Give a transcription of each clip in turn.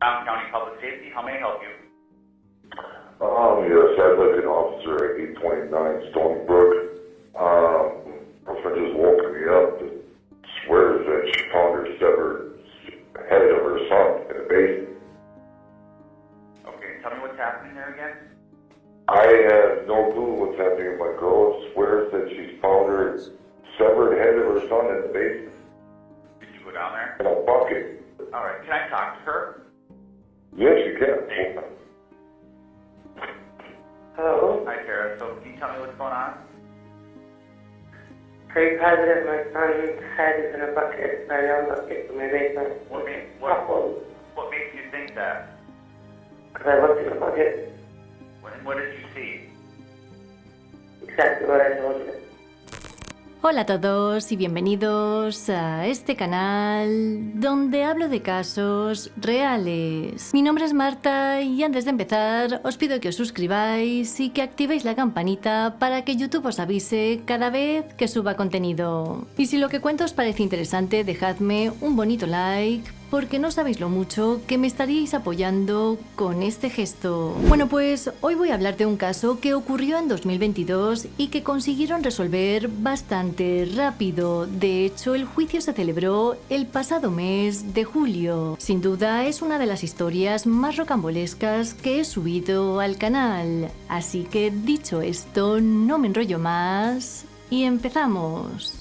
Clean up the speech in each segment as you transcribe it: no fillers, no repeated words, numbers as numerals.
County Public Safety, how may I help you? Yes, I'd like an officer at 829 Stony Brook. My friend just woken me up and swears that she found her severed head of her son in the basement. Okay, tell me what's happening there again? I have no clue what's happening. My girl swears that she's found her severed head of her son in the basement. Did you go down there? In a bucket. Alright, can I talk to her? Yes, you can. Hello? Hi, Tara. So, can you tell me what's going on? Pretty positive my son's head is in a bucket, a young bucket in my basement. What makes you think that? Because I looked in the bucket, What did you see? exactly what I told you. Hola a todos y bienvenidos a este canal donde hablo de casos reales. Mi nombre es Marta y antes de empezar os pido que os suscribáis y que activéis la campanita para que YouTube os avise cada vez que suba contenido. Y si lo que cuento os parece interesante, dejadme un bonito like, porque no sabéis lo mucho que me estaríais apoyando con este gesto. Bueno, pues hoy voy a hablar de un caso que ocurrió en 2022 y que consiguieron resolver bastante rápido. De hecho, el juicio se celebró el pasado mes de julio. Sin duda, es una de las historias más rocambolescas que he subido al canal. Así que, dicho esto, no me enrollo más y empezamos.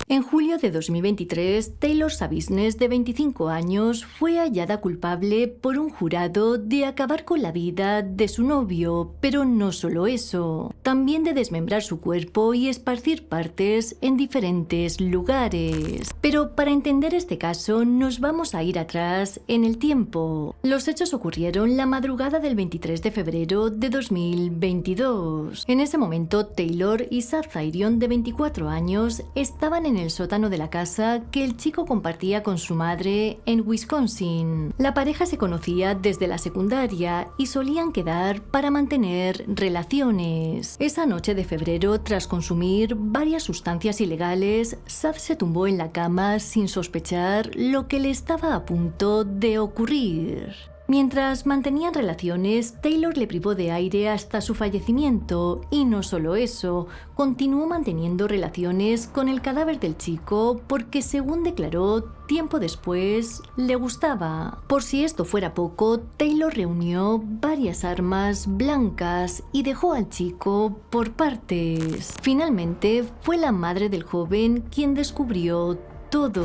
En julio de 2023, Taylor Schabusiness, de 25 años, fue hallada culpable por un jurado de acabar con la vida de su novio, pero no solo eso, también de desmembrar su cuerpo y esparcir partes en diferentes lugares. Pero para entender este caso nos vamos a ir atrás en el tiempo. Los hechos ocurrieron la madrugada del 23 de febrero de 2022. En ese momento, Taylor y Shad Thyrion, de 24 años, estaban en el sótano de la casa que el chico compartía con su madre en Wisconsin. La pareja se conocía desde la secundaria y solían quedar para mantener relaciones. Esa noche de febrero, tras consumir varias sustancias ilegales, Shad se tumbó en la cama sin sospechar lo que le estaba a punto de ocurrir. Mientras mantenían relaciones, Taylor le privó de aire hasta su fallecimiento y no solo eso, continuó manteniendo relaciones con el cadáver del chico porque, según declaró tiempo después, le gustaba. Por si esto fuera poco, Taylor reunió varias armas blancas y dejó al chico por partes. Finalmente, fue la madre del joven quien descubrió todo.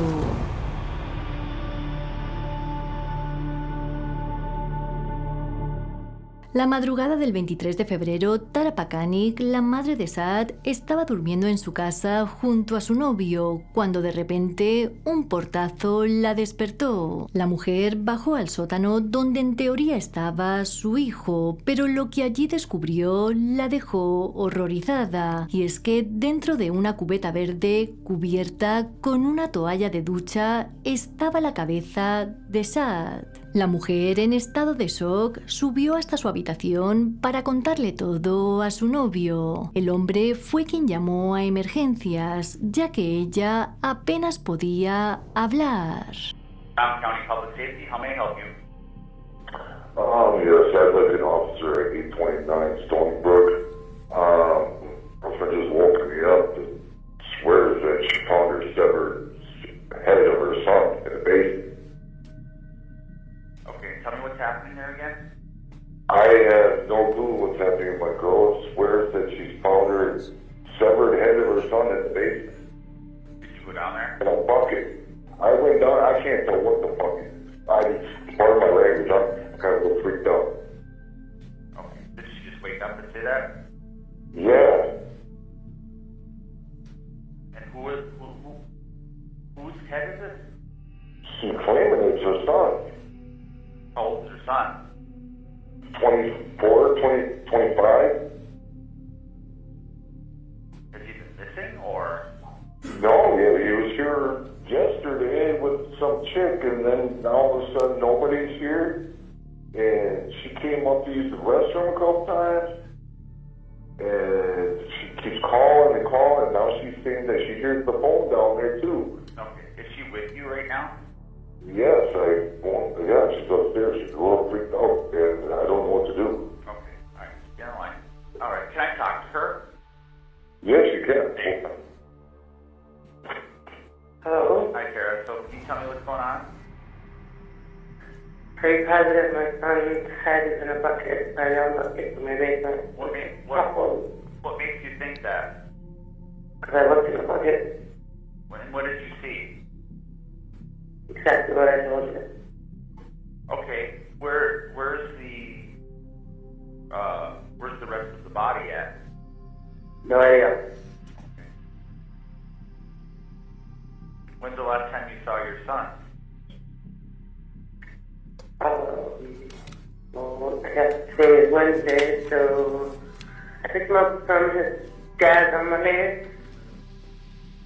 La madrugada del 23 de febrero, Pakanich, la madre de Shad, estaba durmiendo en su casa junto a su novio, cuando de repente un portazo la despertó. La mujer bajó al sótano donde en teoría estaba su hijo, pero lo que allí descubrió la dejó horrorizada. Y es que dentro de una cubeta verde cubierta con una toalla de ducha estaba la cabeza de Shad. La mujer, en estado de shock, subió hasta su habitación para contarle todo a su novio. El hombre fue quien llamó a emergencias, ya que ella apenas podía hablar. County Public Safety, how may I help you? Yes, I'd like an officer at 829 Stony Brook. My friend just woken me up and swears that she found her severed head of her son in the basement. Tell me what's happening there again? I have no clue what's happening. My girl swears that she's found her severed head of her son in the basement. Did you go down there? In a bucket. I went down, I can't tell what the fuck it's part of my language. I'm kind of a little freaked out. Okay. Did she just wake up and say that? Yeah. And whose head is it? She's claiming it's her son. How old is her son? 24, 25. Has he been missing, or? No, yeah, he was here yesterday with some chick, and then all of a sudden nobody's here. And she came up to use the restroom a couple times. And she keeps calling and calling, and now she's saying that she hears the phone down there too. Okay. Is she with you right now? Yes, she's upstairs. She's a little freaked out, and I don't know what to do. Okay. All right. Get in line. All right. Can I talk to her? Yes, you can. Hello? Hi, Tara. So can you tell me what's going on? Pretty positive my son's head is in a bucket, a young bucket in my basement. What makes you think that? Because I looked in the bucket, What did you see? exactly what I told you. Okay. Where's the rest of the body at? No idea. When's the last time you saw your son? Well, I guess today is Wednesday, so I picked him up from his dad on Monday.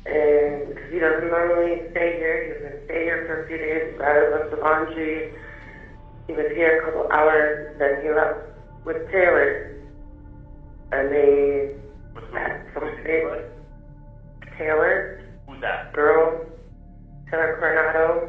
And because he doesn't normally stay here, he doesn't stay here for a few days, got a bunch of laundry. He was here a couple hours, then he left with Taylor. And they had some space. Taylor. Who's that? Girl. Taylor Coronado.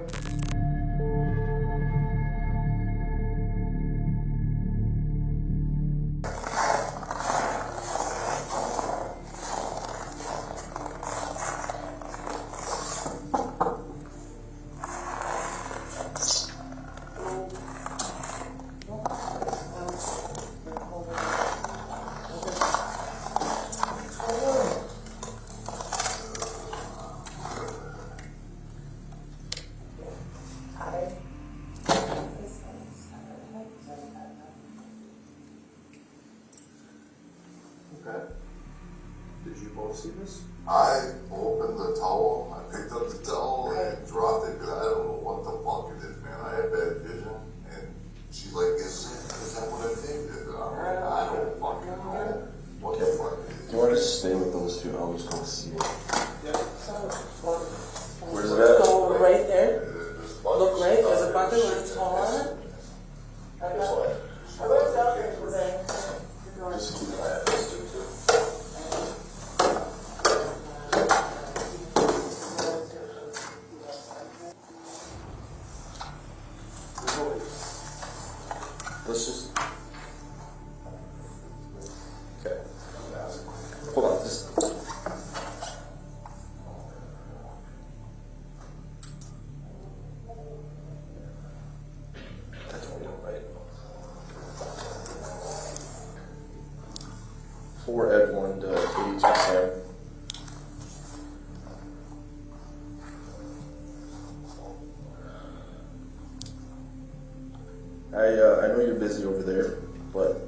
Did you both see this? I opened the towel, I picked up the towel and dropped it because I don't know what the fuck it is, man. I have bad vision. And she's like, is that what I think? And I'm like, I don't fucking know what the fuck it is. Do you want to stay with those two? I was going to see it. Yeah. Where's it at? Go right there. Look right, there's a bucket where it's on. Just keep an eye on this too. Let's just. Okay. Hold on. Just. That's what we don't write. 4 Ed1 to 82 Sam. I know you're busy over there, but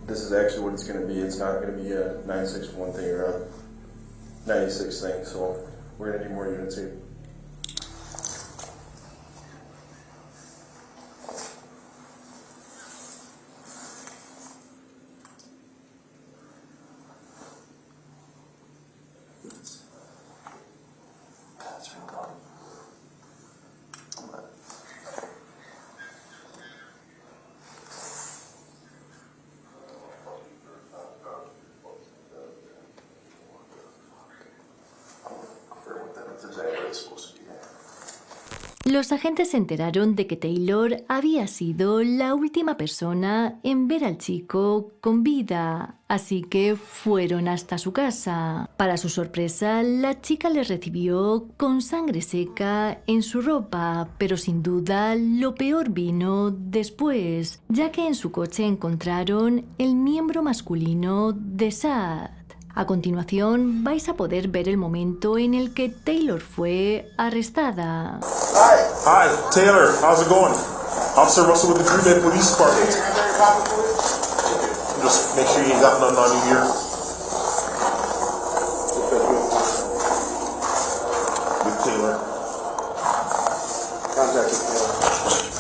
this is actually what it's going to be. It's not going to be a 961 thing or a 96 thing, so we're going to need more units here. Los agentes se enteraron de que Taylor había sido la última persona en ver al chico con vida, así que fueron hasta su casa. Para su sorpresa, la chica les recibió con sangre seca en su ropa, pero sin duda lo peor vino después, ya que en su coche encontraron el miembro masculino de Shad. A continuación, vais a poder ver el momento en el que Taylor fue arrestada. Hi, Taylor. How's it going? Officer Russell with the Green Bay Police Department. Just make sure you ain't got nothing on you here. With Taylor. Contact with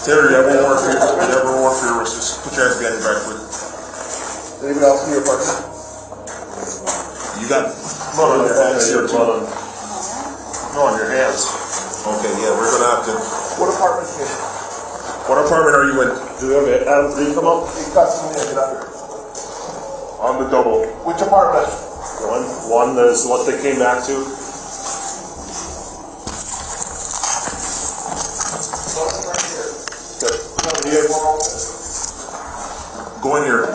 Taylor. Taylor, you have one warrant for your, arrest. Just put your ass behind your back, please. Anybody else in your apartment? You got blood on your hands here, too. No, on your hands. Okay, yeah, we're gonna have to. What apartment is it? What apartment are you in? Do you have it? Adam, can you come up? You got somebody to get up here. On the double. Which apartment? One is what they came back to. Right here. Go in here.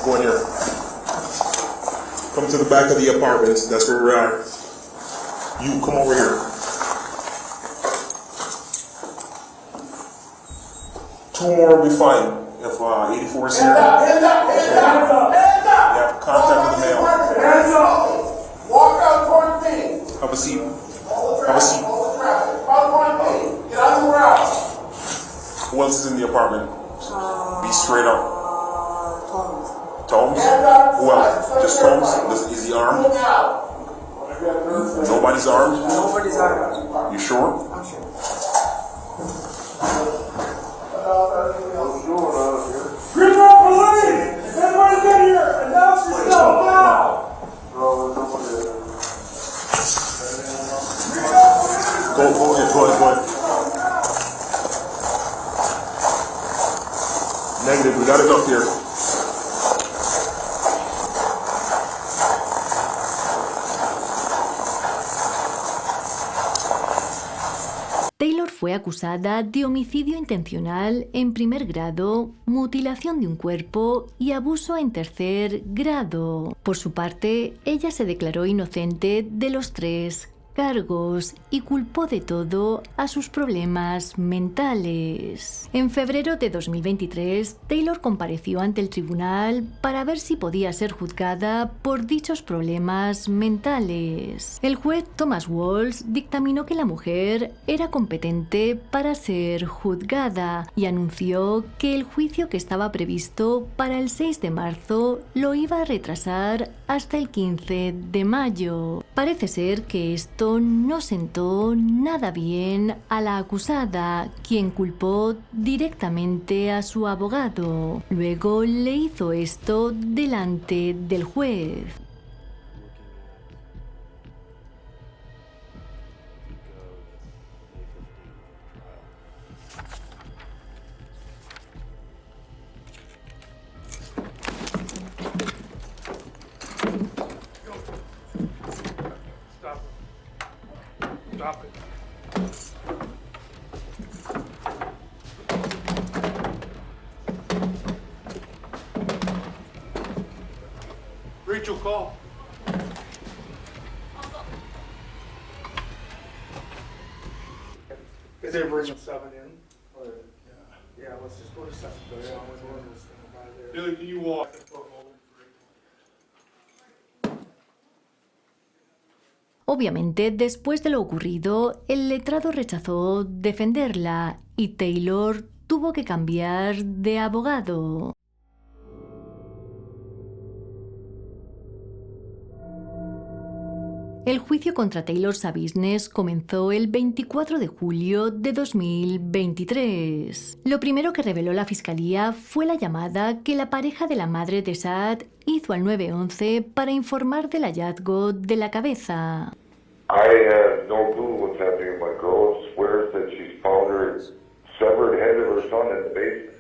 Go in here. Come to the back of the apartment. That's where we are. You come over here. 2 more will be fine. If 84 is here. Hands up! You have contact with the mail. Hands up! Walk out towards me. Have a seat. All the Have a seat. traffic. Out towards me. Get on the ground. Who else is in the apartment? Be straight up. Tomes? Hands up. Who else? Just Tomes? Is he armed? Look out. Nobody's armed? Nobody's armed. You sure? I'm sure. Greenville Police! Everybody get here! Announce yourself now! Go ahead. Negative, we got enough here. Taylor fue acusada de homicidio intencional en primer grado, mutilación de un cuerpo y abuso en tercer grado. Por su parte, ella se declaró inocente de los 3 cargos y culpó de todo a sus problemas mentales. En febrero de 2023, Taylor compareció ante el tribunal para ver si podía ser juzgada por dichos problemas mentales. El juez Thomas Walsh dictaminó que la mujer era competente para ser juzgada y anunció que el juicio que estaba previsto para el 6 de marzo lo iba a retrasar hasta el 15 de mayo. Parece ser que esto no sentó nada bien a la acusada, quien culpó directamente a su abogado. Luego le hizo esto delante del juez. Stop it. Rachel, call. Is there bringing 7 in? Or, yeah, let's just go to 7. Billy, can you walk? Obviamente, después de lo ocurrido, el letrado rechazó defenderla y Taylor tuvo que cambiar de abogado. El juicio contra Taylor Schabusiness comenzó el 24 de julio de 2023. Lo primero que reveló la fiscalía fue la llamada que la pareja de la madre de Shad hizo al 911 para informar del hallazgo de la cabeza. I have no clue what's happening with my girl. Swears that she's found her severed head of her son in the basement.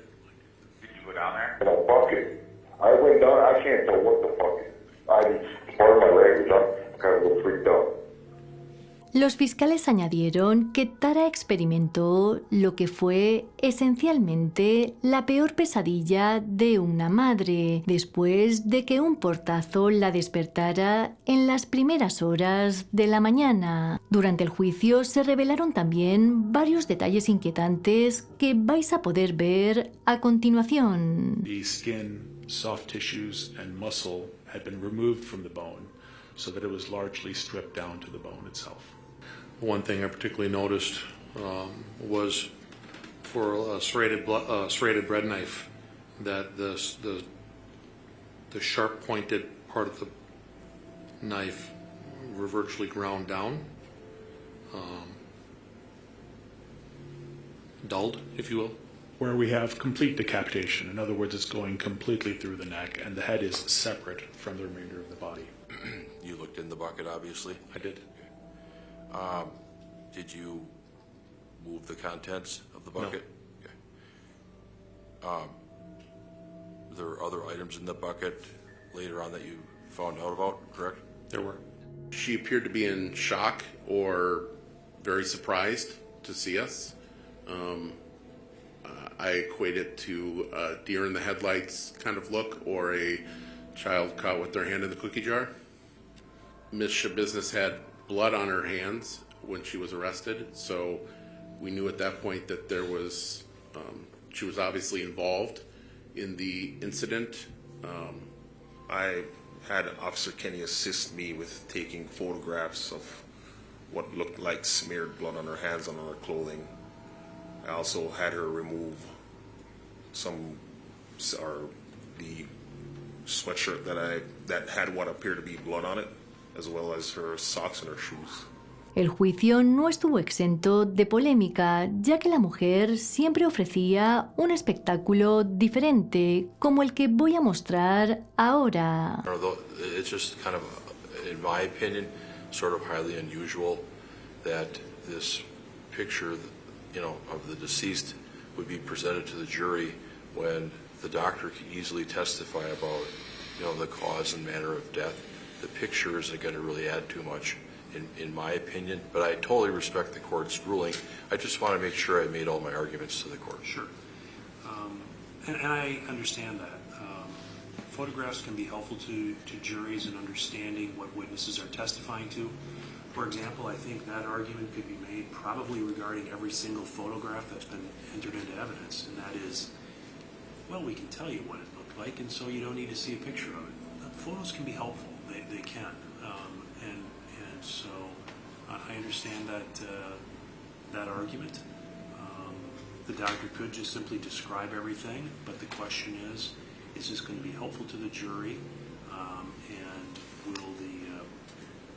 Did you go down there? In a bucket. I went down, I can't tell what the fuck is. Pardon my language, I'm kind of a little freaked out. Los fiscales añadieron que Tara experimentó lo que fue esencialmente la peor pesadilla de una madre, después de que un portazo la despertara en las primeras horas de la mañana. Durante el juicio se revelaron también varios detalles inquietantes que vais a poder ver a continuación. The skin, soft tissues, and muscle had been removed from the bone, so that it was largely stripped down to the bone itself. One thing I particularly noticed was for a serrated bread knife that the sharp pointed part of the knife were virtually ground down, dulled, if you will. Where we have complete decapitation. In other words, it's going completely through the neck, and the head is separate from the remainder of the body. You looked in the bucket, obviously. I did. Did you move the contents of the bucket? No. Okay. There were other items in the bucket later on that you found out about, correct? There were. She appeared to be in shock or very surprised to see us. I equate it to a deer in the headlights kind of look, or a child caught with their hand in the cookie jar. Miss Schabusiness had blood on her hands when she was arrested, so we knew at that point that there was, she was obviously involved in the incident. I had Officer Kenny assist me with taking photographs of what looked like smeared blood on her hands and on her clothing. I also had her remove the sweatshirt that had what appeared to be blood on it, as well as her socks and her shoes. El juicio no estuvo exento de polémica, ya que la mujer siempre ofrecía un espectáculo diferente, como el que voy a mostrar ahora. It's just kind of, in my opinion, sort of highly unusual that this picture, you know, of the deceased would be presented to the jury when the doctor can easily testify about, you know, the cause and manner of death. The picture isn't going to really add too much, in my opinion, but I totally respect the court's ruling. I just want to make sure I made all my arguments to the court. Sure. And I understand that. Photographs can be helpful to juries in understanding what witnesses are testifying to. For example, I think that argument could be made probably regarding every single photograph that's been entered into evidence, and that is, well, we can tell you what it looked like, and so you don't need to see a picture of it. Photos can be helpful. They can. And so I understand that argument. The doctor could just simply describe everything, but the question is this going to be helpful to the jury, and will the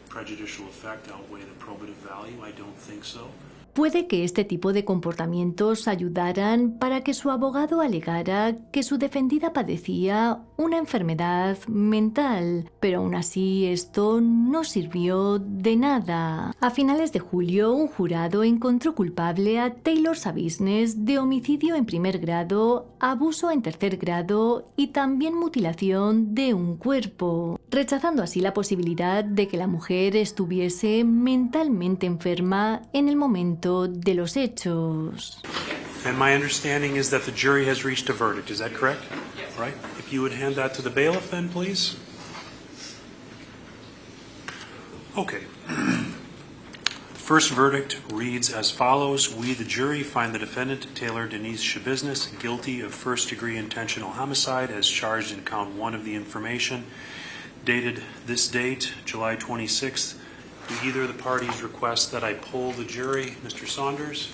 prejudicial effect outweigh the probative value? I don't think so. Puede que este tipo de comportamientos ayudaran para que su abogado alegara que su defendida padecía una enfermedad mental, pero aún así esto no sirvió de nada. A finales de julio, un jurado encontró culpable a Taylor Schabusiness de homicidio en primer grado, abuso en tercer grado y también mutilación de un cuerpo, rechazando así la posibilidad de que la mujer estuviese mentalmente enferma en el momento de los hechos. And my understanding is that the jury has reached a verdict. Is that correct? Yes. Right. If you would hand that to the bailiff then, please. Okay. First verdict reads as follows. We, the jury, find the defendant, Taylor Denise Schabusiness, guilty of first-degree intentional homicide as charged in count 1 of the information, dated this date, July 26th. Do either of the parties request that I poll the jury? Mr. Saunders?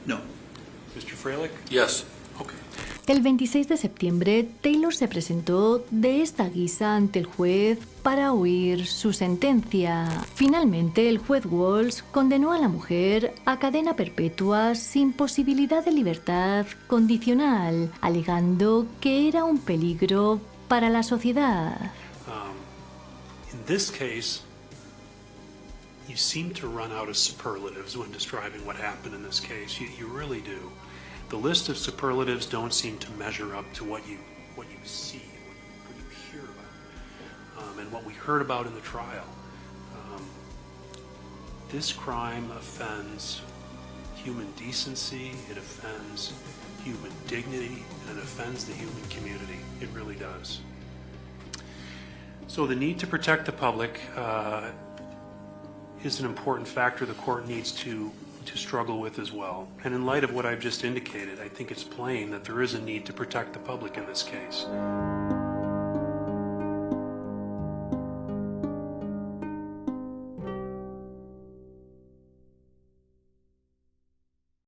No. Mr. Freilich? Yes. Okay. El 26 de septiembre, Taylor se presentó de esta guisa ante el juez para oír su sentencia. Finalmente, el juez Walsh condenó a la mujer a cadena perpetua sin posibilidad de libertad condicional, alegando que era un peligro para la sociedad. In this case, you seem to run out of superlatives when describing what happened in this case. You really do. The list of superlatives don't seem to measure up to what you see, what you hear about, and what we heard about in the trial. This crime offends human decency, it offends human dignity, and it offends the human community. It really does. So the need to protect the public is an important factor the court needs to struggle with as well. And in light of what I've just indicated, I think it's plain that there is a need to protect the public in this case.